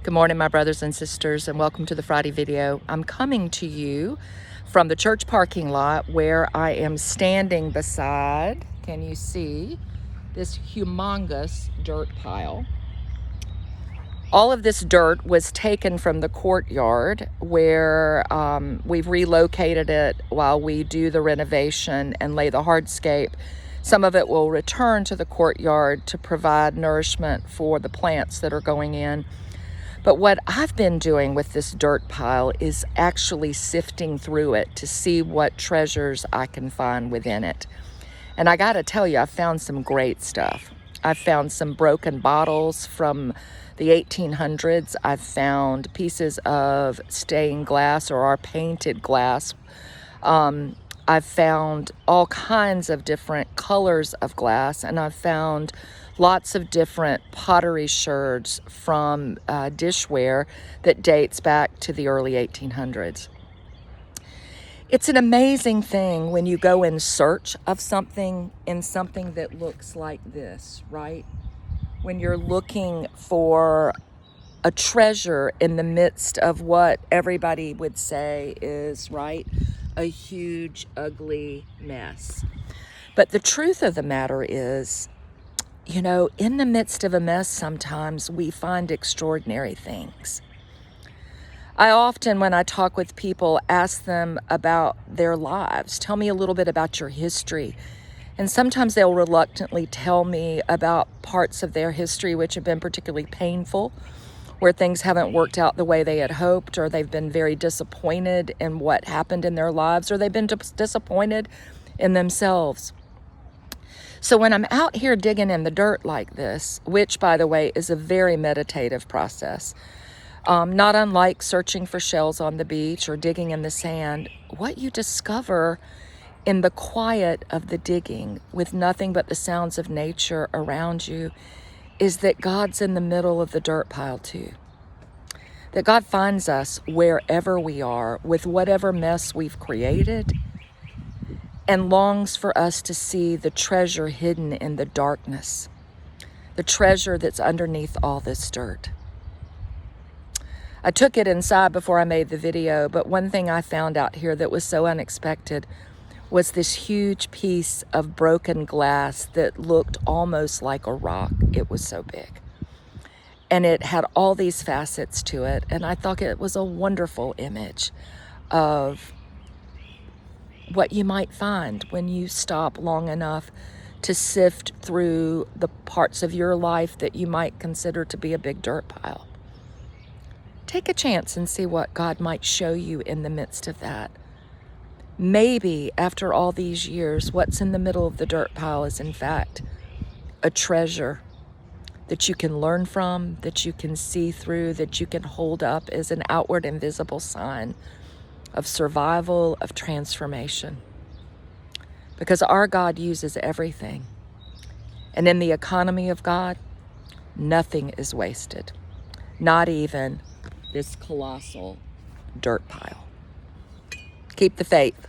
Good morning, my brothers and sisters, and welcome to the Friday video. I'm coming to you from the church parking lot where I am standing beside, can you see, this humongous dirt pile. All of this dirt was taken from the courtyard where we've relocated it while we do the renovation and lay the hardscape. Some of it will return to the courtyard to provide nourishment for the plants that are going in. But what I've been doing with this dirt pile is actually sifting through it to see what treasures I can find within it. And I gotta tell you, I found some great stuff. I found some broken bottles from the 1800s. I've found pieces of stained glass or our painted glass. I've found all kinds of different colors of glass, and I've found lots of different pottery sherds from dishware that dates back to the early 1800s. It's an amazing thing when you go in search of something in something that looks like this, right? When you're looking for a treasure in the midst of what everybody would say is, right, a huge, ugly mess. But the truth of the matter is, you know, in the midst of a mess, sometimes we find extraordinary things. I often, when I talk with people, ask them about their lives. Tell me a little bit about your history. And sometimes they'll reluctantly tell me about parts of their history which have been particularly painful, where things haven't worked out the way they had hoped, or they've been very disappointed in what happened in their lives, or they've been disappointed in themselves. So when I'm out here digging in the dirt like this, which, by the way, is a very meditative process, not unlike searching for shells on the beach or digging in the sand, what you discover in the quiet of the digging with nothing but the sounds of nature around you is that God's in the middle of the dirt pile too. That God finds us wherever we are with whatever mess we've created and longs for us to see the treasure hidden in the darkness, the treasure that's underneath all this dirt. I took it inside before I made the video, but one thing I found out here that was so unexpected was this huge piece of broken glass that looked almost like a rock. It was so big. And it had all these facets to it, and I thought it was a wonderful image of what you might find when you stop long enough to sift through the parts of your life that you might consider to be a big dirt pile. Take a chance and see what God might show you in the midst of that. Maybe after all these years, what's in the middle of the dirt pile is in fact a treasure that you can learn from, that you can see through, that you can hold up as an outward and visible sign of survival, of transformation. Because our God uses everything. And in the economy of God, nothing is wasted. Not even this colossal dirt pile. Keep the faith.